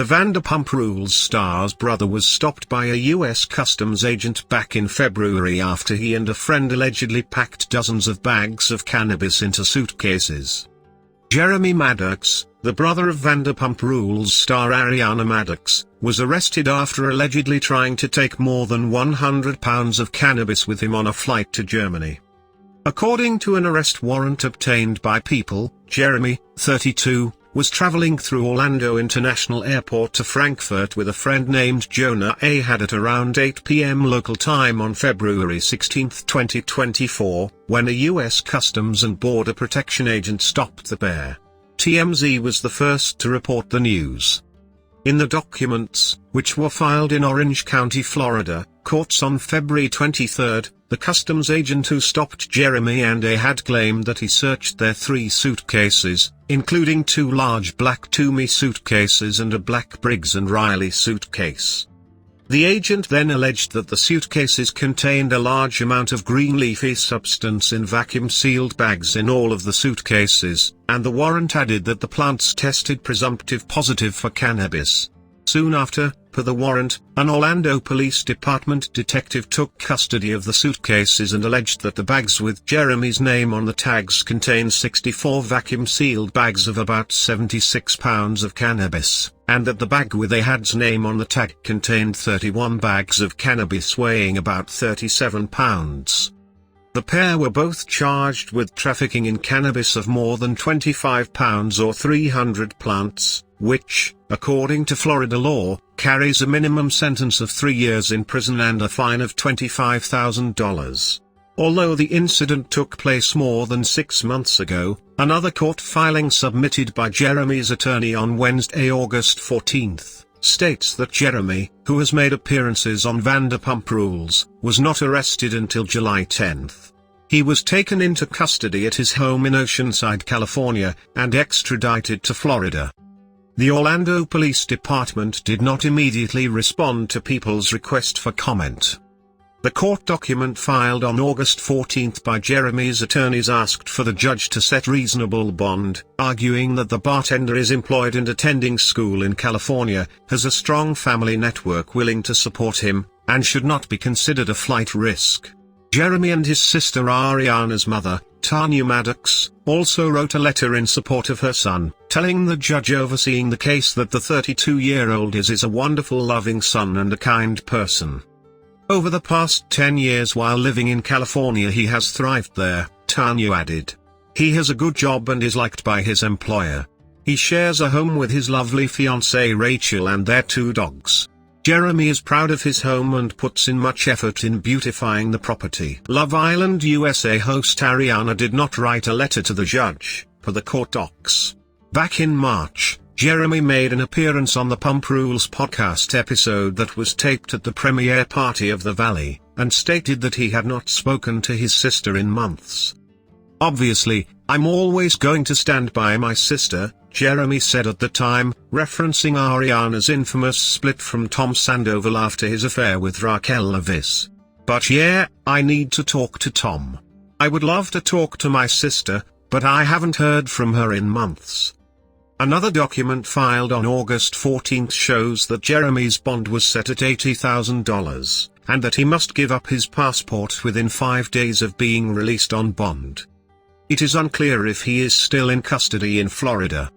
The Vanderpump Rules star's brother was stopped by a U.S. Customs agent back in February after he and a friend allegedly packed dozens of bags of cannabis into suitcases. Jeremy Madix, the brother of Vanderpump Rules star Ariana Madix, was arrested after allegedly trying to take more than 100 pounds of cannabis with him on a flight to Germany. According to an arrest warrant obtained by People, Jeremy, 32, was traveling through Orlando International Airport to Frankfurt with a friend named Jonah Ahad at around 8 p.m. local time on February 16, 2024, when a U.S. Customs and Border Protection agent stopped the pair. TMZ was the first to report the news. In the documents, which were filed in Orange County, Florida, courts on February 23, the customs agent who stopped Jeremy and Ahad claimed that he searched their 3 suitcases, including 2 large black Toomey suitcases and a black Briggs & Riley suitcase. The agent then alleged that the suitcases contained a large amount of green leafy substance in vacuum-sealed bags in all of the suitcases, and the warrant added that the plants tested presumptive positive for cannabis. Soon after, per the warrant, an Orlando Police Department detective took custody of the suitcases and alleged that the bags with Jeremy's name on the tags contained 64 vacuum-sealed bags of about 76 pounds of cannabis, and that the bag with Ahad's name on the tag contained 31 bags of cannabis weighing about 37 pounds. The pair were both charged with trafficking in cannabis of more than 25 pounds or 300 plants, which, according to Florida law, carries a minimum sentence of 3 years in prison and a fine of $25,000. Although the incident took place more than 6 months ago, another court filing submitted by Jeremy's attorney on Wednesday, August 14, states that Jeremy, who has made appearances on Vanderpump Rules, was not arrested until July 10. He was taken into custody at his home in Oceanside, California, and extradited to Florida. The Orlando Police Department did not immediately respond to People's request for comment. The court document filed on August 14 by Jeremy's attorneys asked for the judge to set reasonable bond, arguing that the bartender is employed and attending school in California, has a strong family network willing to support him, and should not be considered a flight risk. Jeremy and his sister Ariana's mother, Tanya Madix, also wrote a letter in support of her son, telling the judge overseeing the case that the 32-year-old is a wonderful, loving son and a kind person. Over the past 10 years while living in California he has thrived there, Tanya added. He has a good job and is liked by his employer. He shares a home with his lovely fiancée Rachel and their 2 dogs. Jeremy is proud of his home and puts in much effort in beautifying the property. Love Island USA host Ariana did not write a letter to the judge, per the court docs. Back in March, Jeremy made an appearance on the Pump Rules podcast episode that was taped at the premiere party of The Valley, and stated that he had not spoken to his sister in months. "Obviously, I'm always going to stand by my sister," Jeremy said at the time, referencing Ariana's infamous split from Tom Sandoval after his affair with Raquel Leviss. "But yeah, I need to talk to Tom. I would love to talk to my sister, but I haven't heard from her in months." Another document filed on August 14 shows that Jeremy's bond was set at $80,000, and that he must give up his passport within 5 days of being released on bond. It is unclear if he is still in custody in Florida.